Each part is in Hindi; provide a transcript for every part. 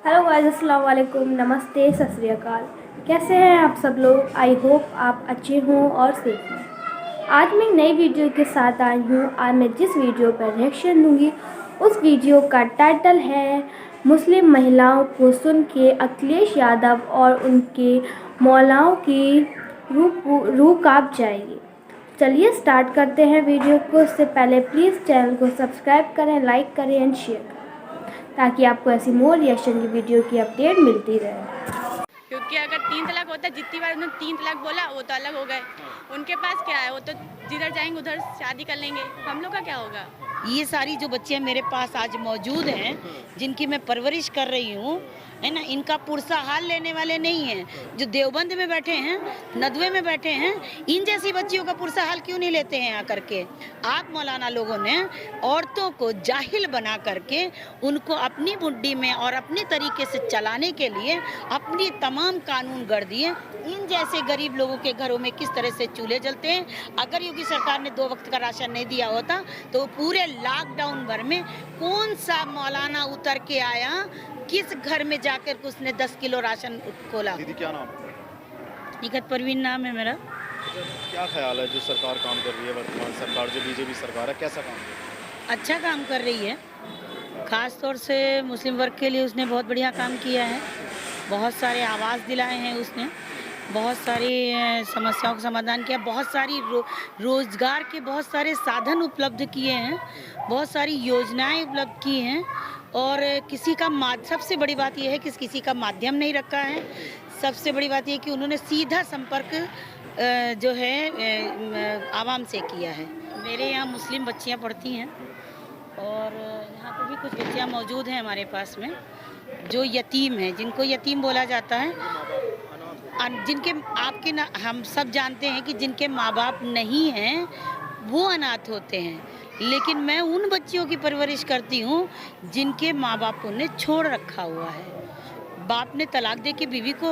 हेलो गाइस, अस्सलाम वालेकुम, नमस्ते, सत श्री अकाल। कैसे हैं आप सब लोग? आई होप आप अच्छे हों और सेफ हों। आज मैं एक नई वीडियो के साथ आई हूँ। आज मैं जिस वीडियो पर रिएक्शन दूंगी उस वीडियो का टाइटल है मुस्लिम महिलाओं को सुन के अखिलेश यादव और उनके मौलाओं की रूह कांप जाएगी। चलिए स्टार्ट करते हैं वीडियो को। उससे पहले प्लीज़ चैनल को सब्सक्राइब करें, लाइक करें एंड शेयर करें ताकि आपको ऐसी मोर रिएक्शन की वीडियो की अपडेट मिलती रहे। क्योंकि अगर 3 तलाक होता है, जितनी बार उन्होंने 3 तलाक बोला वो तो अलग हो गए। उनके पास क्या है, वो तो जिधर जाएंगे उधर शादी कर लेंगे। हम लोग का क्या होगा? ये सारी जो बच्चियां मेरे पास आज मौजूद हैं, जिनकी मैं परवरिश कर रही हूँ, है ना, इनका पुरसा हाल लेने वाले नहीं हैं। जो देवबंद में बैठे हैं, नदवे में बैठे हैं, इन जैसी बच्चियों का पुरसा हाल क्यों नहीं लेते हैं आकर के? आप मौलाना लोगों ने औरतों को जाहिल बना करके उनको अपनी मुट्ठी में और अपनी तरीके से चलाने के लिए अपनी तमाम कानून गढ़ दिए। इन जैसे गरीब लोगों के घरों में किस तरह से चूल्हे जलते हैं। अगर योगी सरकार ने 2 वक्त का राशन नहीं दिया होता तो पूरे लॉकडाउन भर में कौन सा मौलाना उतर के आया, किस घर में जाकर के उसने 10 किलो राशन खोला? दीदी क्या नाम? निकट परवीन नाम है मेरा। क्या ख्याल है जो सरकार काम कर रही है, वर्तमान सरकार जो बीजेपी सरकार है, कैसा काम कर रही है? अच्छा काम कर रही है। खास तौर से मुस्लिम वर्ग के लिए उसने बहुत बढ़िया काम किया है। बहुत सारे आवाज़ दिलाए हैं उसने, बहुत सारी समस्याओं का समाधान किया, बहुत सारी रोजगार के बहुत सारे साधन उपलब्ध किए हैं, बहुत सारी योजनाएं उपलब्ध की हैं। और किसी का सबसे बड़ी बात यह है कि किसी का माध्यम नहीं रखा है। सबसे बड़ी बात यह है कि उन्होंने सीधा संपर्क जो है आवाम से किया है। मेरे यहाँ मुस्लिम बच्चियाँ पढ़ती हैं और यहाँ पर भी कुछ बच्चियाँ मौजूद हैं हमारे पास में जो यतीम हैं, जिनको यतीम बोला जाता है। जिनके आपके ना, हम सब जानते हैं कि जिनके माँ बाप नहीं हैं वो अनाथ होते हैं, लेकिन मैं उन बच्चियों की परवरिश करती हूँ जिनके माँ बापों ने छोड़ रखा हुआ है। बाप ने तलाक दे के बीवी को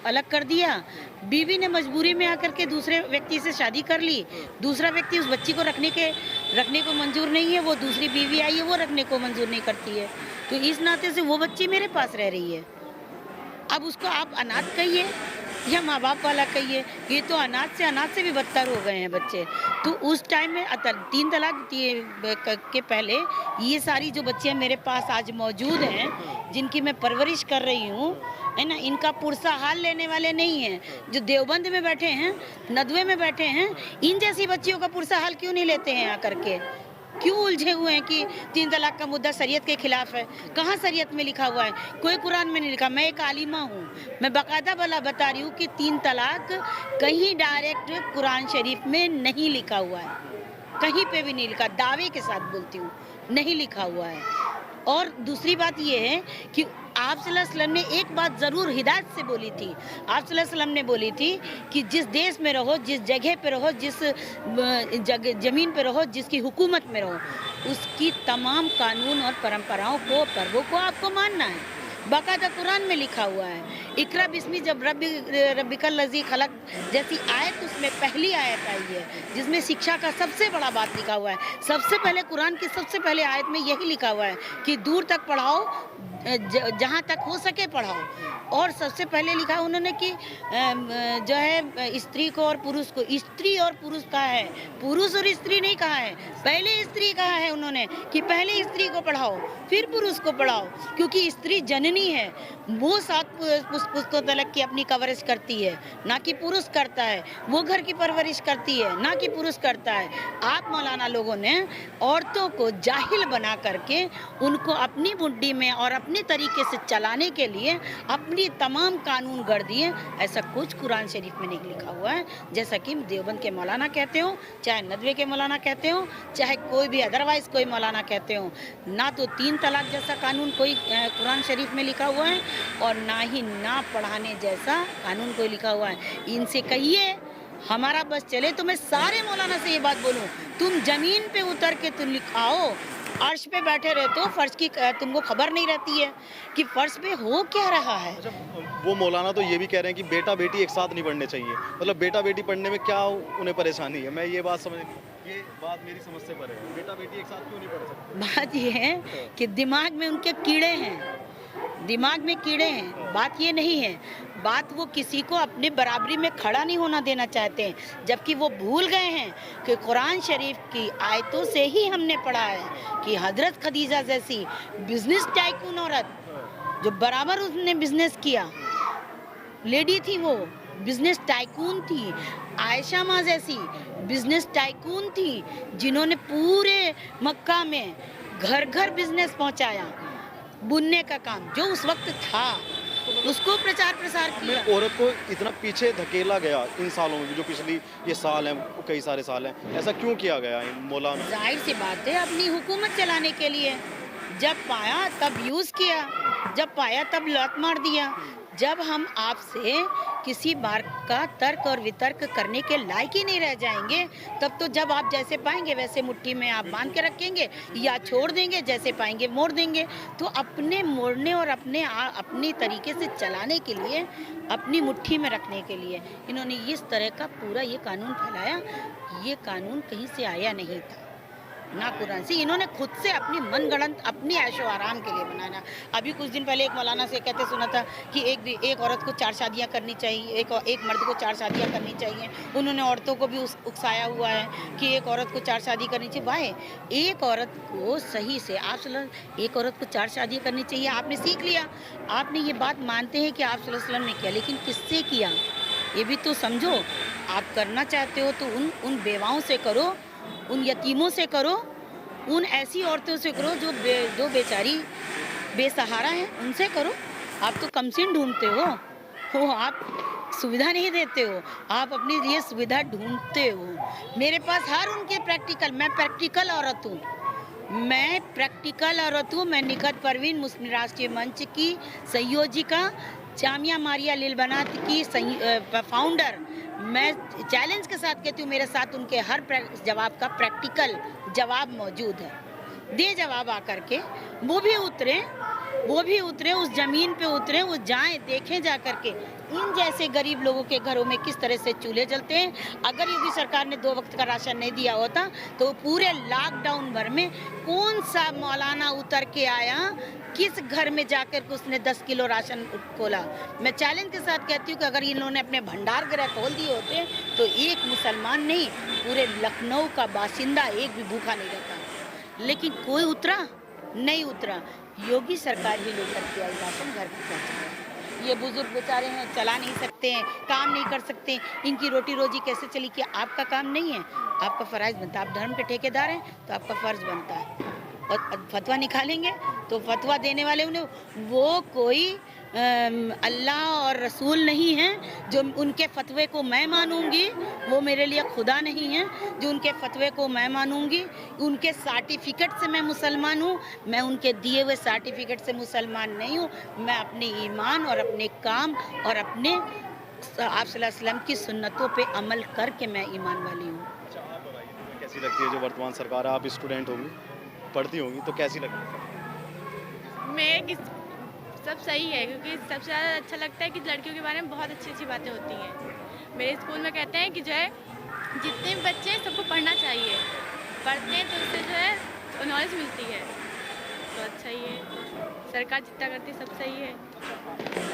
अलग कर दिया, बीवी ने मजबूरी में आकर के दूसरे व्यक्ति से शादी कर ली, दूसरा व्यक्ति उस बच्ची को रखने को मंजूर नहीं है, वो दूसरी बीवी आई है वो रखने को मंजूर नहीं करती है, तो इस नाते से वो बच्ची मेरे पास रह रही है। अब उसको आप अनाथ कहिए या माँ बाप वाला कहिए, ये तो अनाथ से भी बदतर हो गए हैं बच्चे। तो उस टाइम में 3 तलाक के पहले ये सारी जो बच्चियाँ मेरे पास आज मौजूद हैं, जिनकी मैं परवरिश कर रही हूँ, है ना, इनका पुरसा हाल लेने वाले नहीं हैं। जो देवबंद में बैठे हैं, नदवे में बैठे हैं, इन जैसी बच्चियों का पुरसा हाल क्यों नहीं लेते हैं आकर के? क्यों उलझे हुए हैं कि 3 तलाक का मुद्दा शरीयत के खिलाफ है? कहाँ शरीयत में लिखा हुआ है? कोई कुरान में नहीं लिखा। मैं एक आलिमा हूँ, मैं बाकायदा बता रही हूँ कि 3 तलाक कहीं डायरेक्ट कुरान शरीफ में नहीं लिखा हुआ है, कहीं पे भी नहीं लिखा। दावे के साथ बोलती हूँ, नहीं लिखा हुआ है। और दूसरी बात ये है कि आप सल्लल्लाहु अलैहि वसल्लम ने एक बात ज़रूर हिदायत से बोली थी। आप सल्लल्लाहु अलैहि वसल्लम ने बोली थी कि जिस देश में रहो, जिस जगह पे रहो, जिस ज़मीन पे रहो, जिसकी हुकूमत में रहो, उसकी तमाम कानून और परंपराओं को, पर्वों को आपको मानना है। बाकायदा कुरान में लिखा हुआ है। इकरा बिस्मी जब रब्बिकल लज़ी खलक जैसी आयत उसमें पहली आयत आई है, जिसमें शिक्षा का सबसे बड़ा बात लिखा हुआ है। सबसे पहले कुरान की सबसे पहले आयत में यही लिखा हुआ है कि दूर तक पढ़ाओ, जहाँ तक हो सके पढ़ाओ। और सबसे पहले लिखा उन्होंने कि जो है स्त्री को और पुरुष को, स्त्री और पुरुष कहा है, पुरुष और स्त्री नहीं कहा है। पहले स्त्री कहा है उन्होंने कि पहले स्त्री को पढ़ाओ फिर पुरुष को पढ़ाओ, क्योंकि स्त्री जननी है, वो 7 पुश्तों तलक की अपनी कवरेज करती है, ना कि पुरुष करता है। वो घर की परवरिश करती है, ना कि पुरुष करता है। आप मौलाना लोगों ने औरतों को जाहिल बना करके उनको अपनी मुट्ठी में और अपने तरीके से चलाने के लिए अपनी तमाम कानून गढ़ दिए। ऐसा कुछ कुरान शरीफ में नहीं लिखा हुआ है। जैसा कि देवबंद के मौलाना कहते हो, चाहे नदवे के मौलाना कहते हो, चाहे कोई भी अदरवाइज कोई मौलाना कहते हो, ना तो 3 तलाक जैसा कानून कोई कुरान शरीफ में लिखा हुआ है और ना ही ना पढ़ाने जैसा कानून कोई लिखा हुआ है। इनसे कहिए हमारा बस चले तो मैं सारे मौलाना से ये बात बोलूं, तुम जमीन पे उतर के तुम लिखाओ। अर्श पे बैठे रहते हो, फर्श की तुमको खबर नहीं रहती है कि फर्श पे हो क्या रहा है। अच्छा, वो मौलाना तो ये भी कह रहे हैं कि बेटा बेटी एक साथ नहीं पढ़ने चाहिए। मतलब बेटा बेटी पढ़ने में क्या उन्हें परेशानी है? मैं ये बात समझ, ये बात मेरी समझ से परे है। बेटा बेटी एक साथ क्यों नहीं पढ़ सकते? बात ये है कि दिमाग में उनके कीड़े हैं, दिमाग में कीड़े हैं। बात ये नहीं है, बात वो किसी को अपने बराबरी में खड़ा नहीं होना देना चाहते हैं, जबकि वो भूल गए हैं कि कुरान शरीफ की आयतों से ही हमने पढ़ा है कि हजरत खदीजा जैसी बिजनेस टाइकून औरत, जो बराबर उसने बिजनेस किया, लेडी थी, वो बिजनेस टाइकून थी। आयशा माँ जैसी बिजनेस टाइकून थी, जिन्होंने पूरे मक्का में घर घर बिजनेस पहुंचाया, बुनने का काम जो उस वक्त था उसको प्रचार प्रसार किया। औरत को इतना पीछे धकेला गया इन सालों में भी, जो पिछली ये साल हैं, कई सारे साल हैं, ऐसा क्यों किया गया इन मौलाना? जाहिर सी बात है, अपनी हुकूमत चलाने के लिए। जब पाया तब यूज किया, जब पाया तब लात मार दिया। जब हम आपसे किसी बात का तर्क और वितर्क करने के लायक ही नहीं रह जाएंगे, तब तो जब आप जैसे पाएंगे वैसे मुट्ठी में आप बांध के रखेंगे या छोड़ देंगे, जैसे पाएंगे मोड़ देंगे। तो अपने मोड़ने और अपनी तरीके से चलाने के लिए, अपनी मुट्ठी में रखने के लिए इन्होंने इस तरह का पूरा ये कानून फैलाया। ये कानून कहीं से आया नहीं था, ना कुरान से, इन्होंने खुद से अपनी मनगढ़ंत, अपनी ऐशो आराम के लिए बनाना। अभी कुछ दिन पहले एक मौलाना से कहते सुना था कि एक औरत को 4 शादियां करनी चाहिए, एक मर्द को 4 शादियां करनी चाहिए। उन्होंने औरतों को भी उकसाया हुआ है कि एक औरत को 4 शादी करनी चाहिए। भाई, एक औरत को सही से एक औरत को 4 शादियाँ करनी चाहिए, आपने सीख लिया, आपने ये बात मानते हैं कि आप सल्लल्लाहु अलैहि वसल्लम ने किया, लेकिन किससे किया ये भी तो समझो। आप करना चाहते हो तो उन बेवाओं से करो, उन यतीमों से करो, उन ऐसी औरतों से करो जो बेचारी बेसहारा हैं, उनसे करो। आप तो कमसिन ढूंढते हो, आप सुविधा नहीं देते हो, आप अपनी लिए सुविधा ढूंढते हो। मेरे पास हर उनके मैं प्रैक्टिकल औरत हूँ, मैं निखत परवीन मुस्लिम राष्ट्रीय मंच की संयोजिका, जामिया मारिया लिलबनात की फाउंडर। मैं चैलेंज के साथ कहती हूँ, मेरे साथ उनके हर जवाब का प्रैक्टिकल जवाब मौजूद है। दे जवाब आकर के, वो भी उतरे उस जमीन पे उतरे, वो जाएं, देखें जा करके इन जैसे गरीब लोगों के घरों में किस तरह से चूल्हे जलते हैं। अगर योगी सरकार ने 2 वक्त का राशन नहीं दिया होता तो पूरे लॉकडाउन भर में कौन सा मौलाना उतर के आया, किस घर में जाकर के उसने 10 किलो राशन खोला। मैं चैलेंज के साथ कहती हूँ कि अगर इन्होंने अपने भंडार गृह खोल दिए होते तो एक मुसलमान नहीं, पूरे लखनऊ का बासिंदा एक भी भूखा नहीं रहता। लेकिन कोई नहीं उतरा। योगी सरकार ही लेकर के आई राशन घर पे पहुँचा। ये बुजुर्ग बेचारे हैं, चला नहीं सकते हैं, काम नहीं कर सकते, इनकी रोटी रोजी कैसे चली? कि आपका काम नहीं है, आपका फ़र्ज़ बनता है। आप धर्म के ठेकेदार हैं तो आपका फ़र्ज़ बनता है। और फतवा निकालेंगे तो फतवा देने वाले उन्हें, वो कोई अल्लाह और रसूल नहीं हैं जो उनके फतवे को मैं मानूंगी, वो मेरे लिए खुदा नहीं है जो उनके फतवे को मैं मानूंगी। उनके सर्टिफिकेट से मैं मुसलमान हूँ, मैं उनके दिए हुए सर्टिफिकेट से मुसलमान नहीं हूँ। मैं अपने ईमान और अपने काम और अपने आप सल्लल्लाहु अलैहि वसल्लम की सुन्नतों पे अमल करके मैं ईमान वाली हूँ। अच्छा, आप बताइए, कैसी लगती है जो वर्तमान सरकार है? आप स्टूडेंट होंगी, पढ़ती होंगी, तो कैसी लगती है? सब सही है, क्योंकि सबसे ज़्यादा अच्छा लगता है कि लड़कियों के बारे में बहुत अच्छी अच्छी बातें होती हैं। मेरे स्कूल में कहते हैं कि जो है जितने भी बच्चे हैं सबको पढ़ना चाहिए, पढ़ते हैं तो उससे जो है नॉलेज मिलती है, तो अच्छा ही है। सरकार जितना करती है सब सही है।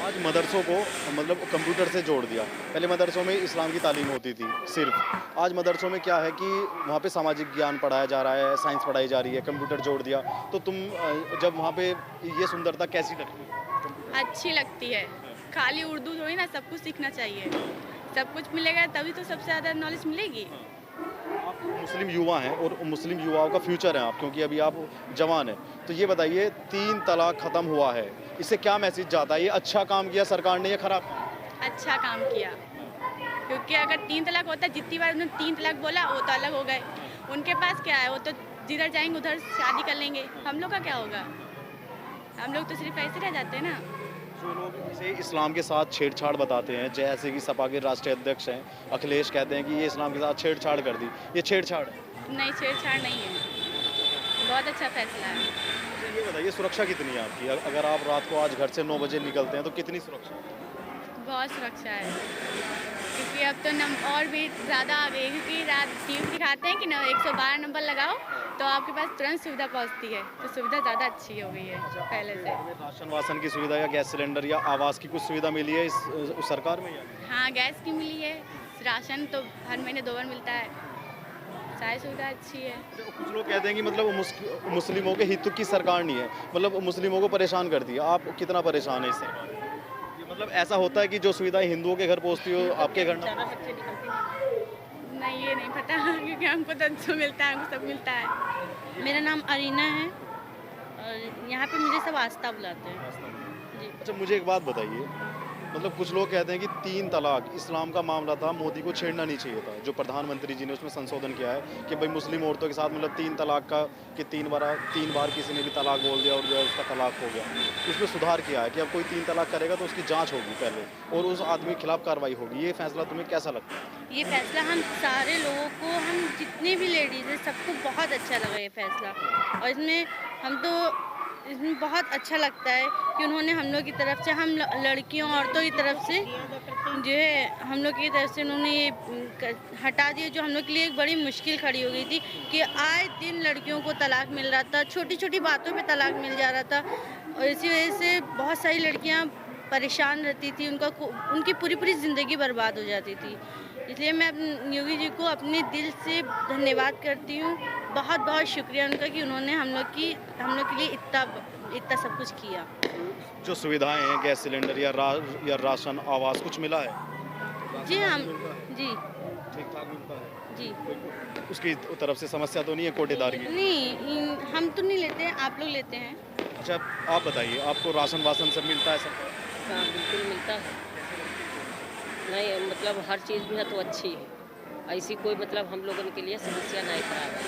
आज मदरसों को मतलब कंप्यूटर से जोड़ दिया। पहले मदरसों में इस्लाम की तालीम होती थी सिर्फ, आज मदरसों में क्या है कि वहाँ पे सामाजिक ज्ञान पढ़ाया जा रहा है, साइंस पढ़ाई जा रही है, कंप्यूटर जोड़ दिया। तो तुम जब वहाँ पे ये सुंदरता कैसी लगती है? अच्छी लगती है। खाली उर्दू थोड़ी ना, सब कुछ सीखना चाहिए, सब कुछ मिलेगा तभी तो सबसे ज़्यादा नॉलेज मिलेगी। आप मुस्लिम युवा हैं और मुस्लिम युवाओं का फ्यूचर है आप, क्योंकि अभी आप जवान हैं, तो ये बताइए 3 तलाक ख़त्म हुआ है, इससे क्या मैसेज जाता है? ये अच्छा काम किया सरकार ने या ख़राब? अच्छा काम किया, क्योंकि अगर 3 तलाक होता, जितनी बार उन्होंने 3 तलाक बोला वो तो अलग हो गए। उनके पास क्या है, वो तो जिधर जाएंगे उधर शादी कर लेंगे। हम लोग का क्या होगा? हम लोग तो सिर्फ ऐसे रह जाते हैं ना। जो लोग इसे इस्लाम के साथ छेड़छाड़ बताते हैं, जैसे कि सपा के राष्ट्रीय अध्यक्ष हैं अखिलेश, कहते हैं कि ये इस्लाम के साथ छेड़छाड़ कर दी, ये छेड़छाड़ है? नहीं, छेड़छाड़ नहीं है, बहुत अच्छा फैसला है। तो ये बताइए सुरक्षा कितनी है आपकी? अगर आप रात को आज घर से 9 बजे निकलते हैं तो कितनी सुरक्षा? बहुत सुरक्षा है, कि अब तो और भी ज़्यादा आ गई, क्योंकि रात टीवी दिखाते हैं कि 112 नंबर लगाओ तो आपके पास तुरंत सुविधा पहुंचती है, तो सुविधा ज़्यादा अच्छी हो गई है पहले से। राशन वासन की सुविधा या गैस सिलेंडर या आवास की कुछ सुविधा मिली है इस सरकार में या नहीं? हाँ, गैस की मिली है, राशन तो हर महीने 2 बार मिलता है, सारी सुविधा अच्छी है। कुछ लोग कहते हैं कि मतलब मुस्लिमों के हितों की सरकार नहीं है, मतलब मुस्लिमों को परेशान करती है। आप कितना परेशान है इस सरकार से? ये मतलब ऐसा होता है कि जो सुविधाएं हिंदुओं के घर पहुंचती हो आपके घर ना? नहीं, ये नहीं पता क्योंकि हमको तो जो मिलता है हमको सब मिलता है। मेरा नाम अरीना है और यहाँ पे मुझे सब आस्था बुलाते हैं जी। अच्छा, मुझे एक बात बताइए, मतलब कुछ लोग कहते हैं कि 3 तलाक इस्लाम का मामला था, मोदी को छेड़ना नहीं चाहिए था। जो प्रधानमंत्री जी ने उसमें संशोधन किया है कि भाई मुस्लिम औरतों के साथ मतलब 3 तलाक का कि 3 बार किसी ने भी तलाक बोल दिया और जो है उसका तलाक हो गया, उसमें सुधार किया है कि अब कोई 3 तलाक करेगा तो उसकी जांच होगी पहले और उस आदमी के खिलाफ कार्रवाई होगी। ये फैसला तुम्हें कैसा लगता है? ये फैसला हम सारे लोगों को, हम जितने भी लेडीज़ हैं सबको बहुत अच्छा लगा ये फैसला। और इसमें बहुत अच्छा लगता है कि उन्होंने हम लोग की तरफ से, हम लड़कियों औरतों की तरफ से जो है हम लोग की तरफ से उन्होंने ये हटा दिया, जो हम लोग के लिए एक बड़ी मुश्किल खड़ी हो गई थी कि आए दिन लड़कियों को तलाक मिल रहा था, छोटी छोटी बातों पे तलाक मिल जा रहा था और इसी वजह से बहुत सारी लड़कियां परेशान रहती थी, उनकी पूरी ज़िंदगी बर्बाद हो जाती थी। इसलिए मैं योगी जी को अपने दिल से धन्यवाद करती हूँ, बहुत बहुत शुक्रिया उनका कि उन्होंने हम लोग के लिए इतना सब कुछ किया। जो सुविधाएं हैं, गैस सिलेंडर या राशन आवास कुछ मिला है? जी हम जी ठीक ठाक मिलता है जी। उसकी तरफ से समस्या तो नहीं है कोटेदार की? नहीं, हम तो नहीं लेते हैं, आप लोग लेते हैं। अच्छा, आप बताइए, आपको राशन वासन सब मिलता है सरकार? हाँ बिल्कुल मिलता है। नहीं मतलब हर चीज़ भी है तो अच्छी है, ऐसी कोई मतलब हम लोगों के लिए समस्या नहीं खराब है,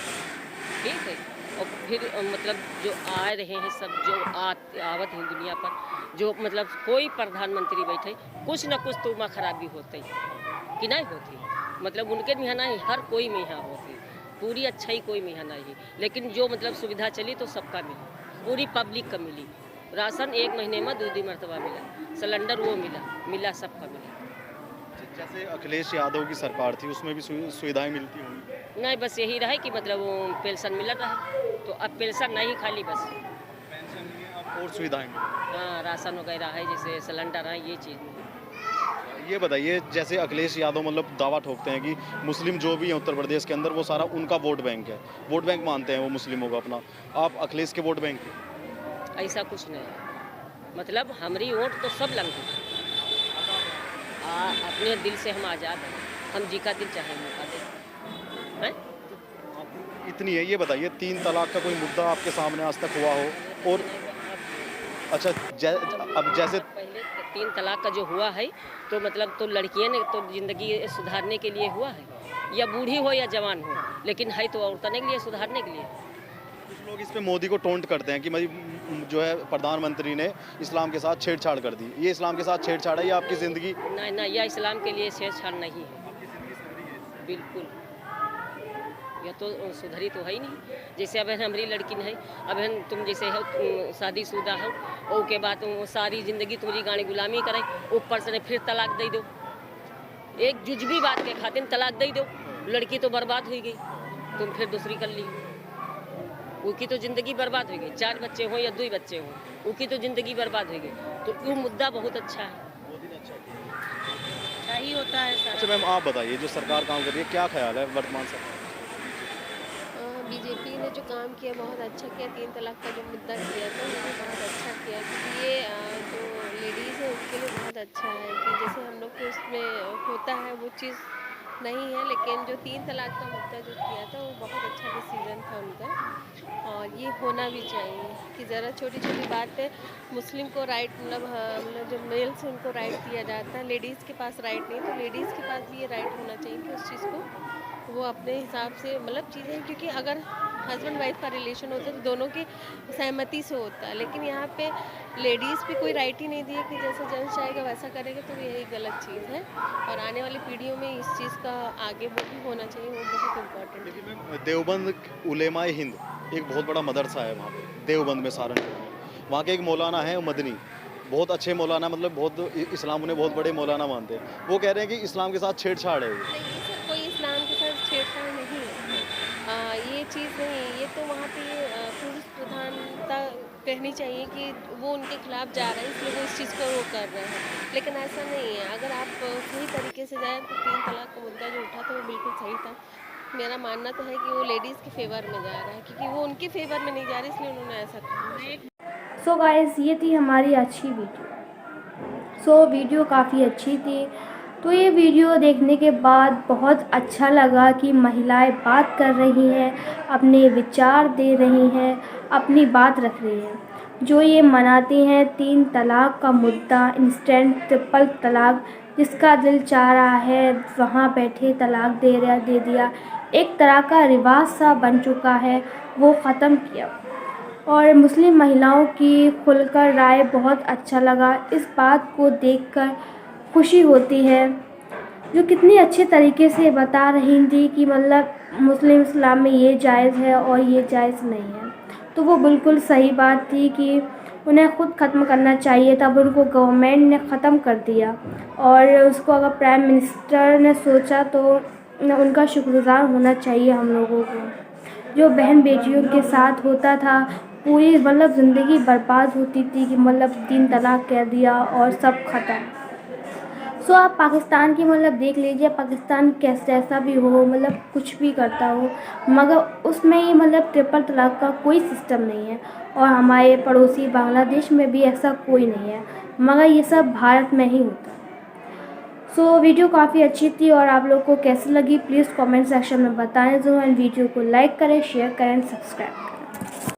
ठीक है। और फिर मतलब जो आ रहे हैं सब जो आवत हैं दुनिया पर, जो मतलब कोई प्रधानमंत्री बैठे कुछ न कुछ तो खराबी होती कि नहीं होती, मतलब उनके में नहीं, हर कोई में यहाँ होती, पूरी अच्छाई कोई में यहाँ नहीं। लेकिन जो मतलब सुविधा चली तो सबका मिली, पूरी पब्लिक का मिली। राशन 1 महीने में 2 मरतबा मिला, सिलेंडर वो मिला सबका मिला। जैसे अखिलेश यादव की सरकार थी उसमें भी सुविधाएं मिलती होंगी? नहीं, बस यही रहे कि मतलब वो पेंशन मिला रहा, तो अब पेंशन नहीं, खाली बस पेंशन नहीं है, अब और सुविधाएं मिली। हाँ, राशन वगैरह है, जैसे सिलेंडर है, ये चीज़ नहीं। ये बताइए, जैसे अखिलेश यादव मतलब दावा ठोकते हैं कि मुस्लिम जो भी हैं उत्तर प्रदेश के अंदर वो सारा उनका वोट बैंक है, वोट बैंक मानते हैं वो मुस्लिमों को अपना, आप अखिलेश के वोट बैंक हैं? ऐसा कुछ नहीं है, मतलब हमारी वोट तो सब लंग अपने दिल से हम आज़ाद हैं, हम जी का दिल चाहे मौका दें हैं। इतनी है। ये बताइए, 3 तलाक का कोई मुद्दा आपके सामने आज तक हुआ हो? और अच्छा, अब जैसे पहले 3 तलाक का जो हुआ है तो मतलब तो लड़कियां ने तो ज़िंदगी सुधारने के लिए हुआ है, या बूढ़ी हो या जवान हो, लेकिन है तो औरतों के लिए, सुधारने के लिए। कुछ लोग इस पे मोदी को टोंट करते हैं कि भाई जो है प्रधानमंत्री ने इस्लाम के साथ छेड़छाड़ कर दी। ये इस्लाम के साथ छेड़छाड़ है या आपकी ज़िंदगी? नहीं, यह इस्लाम के लिए छेड़छाड़ नहीं है, बिल्कुल। यह तो सुधरी तो है ही नहीं। जैसे अब हमारी लड़की है, अब तुम जैसे हो शादीशुदा हो, और के बाद सारी ज़िंदगी तुम्हारी गाड़ी गुलामी करे, ऊपर से फिर तलाक दे दो, एक जुजबी बात के खातिर तलाक दे दो, लड़की तो बर्बाद हो गई, तुम फिर दूसरी कर ली, उनकी तो ज़िंदगी बर्बाद हो गई। 4 बच्चे हों या 2 बच्चे हों, उनकी तो ज़िंदगी बर्बाद हो गई। तो वो मुद्दा बहुत अच्छा है, अच्छा ही होता है सारा। अच्छा मैम, आप बताइए, जो सरकार काम कर रही है, क्या ख्याल है वर्तमान सरकार? बीजेपी ने जो काम किया बहुत अच्छा किया, 3 तलाक का जो मुद्दा किया था वो भी बहुत अच्छा किया, क्योंकि ये जो लेडीज़ है उसके लिए बहुत अच्छा है कि जैसे हम लोग को उसमें होता है वो चीज़ नहीं है, लेकिन जो 3 तलाक का मुद्दा जो किया था वो बहुत अच्छा डिसीजन था उनका, और ये होना भी चाहिए कि ज़रा छोटी छोटी बात पे मुस्लिम को राइट मतलब जो मेल्स उनको राइट दिया जाता है, लेडीज़ के पास राइट नहीं, तो लेडीज़ के पास भी ये राइट होना चाहिए कि उस चीज़ को वो अपने हिसाब से मतलब चीज़ें, क्योंकि अगर हस्बैंड वाइफ का रिलेशन होता है तो दोनों की सहमति से होता है, लेकिन यहाँ पे लेडीज़ पे कोई राइट ही नहीं दिया कि जैसा जेंट्स चाहेगा वैसा करेगा, तो यही गलत चीज़ है। और आने वाली पीढ़ियों में इस चीज़ का आगे वो भी होना चाहिए, वो बहुत इम्पोर्टेंट है। देखिए मैम, देवबंद उलेमाए हिंद एक बहुत बड़ा मदरसा है वहाँ पे देवबंद में, सहारनपुर में। वहाँ के एक मौलाना है मदनी, बहुत अच्छे मौलाना, मतलब बहुत इस्लाम उन्हें बहुत बड़े मौलाना मानते हैं। वो कह रहे हैं कि इस्लाम के साथ छेड़छाड़ है ये। नहीं, ये सब कोई इस्लाम के साथ छेड़छाड़ नहीं है। ये चीज़ नहीं है, ये तो वहाँ पे पुरुष प्रधानता कहनी चाहिए कि वो उनके खिलाफ जा रहा है, इसलिए वो इस चीज़ को वो कर रहे हैं। लेकिन ऐसा नहीं है, अगर आप सही तरीके से जाएँ तो 3 तलाक का मुद्दा जो उठा था वो बिल्कुल सही था। मेरा मानना तो है कि वो लेडीज़ के फेवर में जा रहा है, क्योंकि वो उनके फेवर में नहीं जा रही, इसलिए उन्होंने ऐसा कहा। सो गाइस, ये थी हमारी अच्छी वीडियो। सो वीडियो काफ़ी अच्छी थी। तो ये वीडियो देखने के बाद बहुत अच्छा लगा कि महिलाएं बात कर रही हैं, अपने विचार दे रही हैं, अपनी बात रख रही हैं। जो ये मनाती हैं 3 तलाक का मुद्दा, इंस्टेंट ट्रिपल तलाक, जिसका दिल चाह रहा है वहाँ बैठे तलाक दे दिया। एक तरह का रिवाज सा बन चुका है, वो ख़त्म किया। और मुस्लिम महिलाओं की खुलकर राय बहुत अच्छा लगा। इस बात को देखकर खुशी होती है, जो कितनी अच्छे तरीके से बता रही थी कि मतलब मुस्लिम इस्लाम में ये जायज़ है और ये जायज़ नहीं है। तो वो बिल्कुल सही बात थी कि उन्हें ख़ुद ख़त्म करना चाहिए था, अब उनको गवर्नमेंट ने ख़त्म कर दिया। और उसको अगर प्राइम मिनिस्टर ने सोचा तो उनका शुक्रगुज़ार होना चाहिए हम लोगों को। जो बहन बेटियों के साथ होता था, पूरी मतलब ज़िंदगी बर्बाद होती थी कि मतलब 3 तलाक कह दिया और सब ख़त्म। सो आप पाकिस्तान की मतलब देख लीजिए, पाकिस्तान जैसा भी हो, मतलब कुछ भी करता हो, मगर उसमें ये मतलब ट्रिपल तलाक का कोई सिस्टम नहीं है। और हमारे पड़ोसी बांग्लादेश में भी ऐसा कोई नहीं है, मगर ये सब भारत में ही होता है। सो वीडियो काफ़ी अच्छी थी, और आप लोग को कैसी लगी प्लीज़ कमेंट सेक्शन में बताएं। जो एंड वीडियो को लाइक करें, शेयर करें, सब्सक्राइब करें।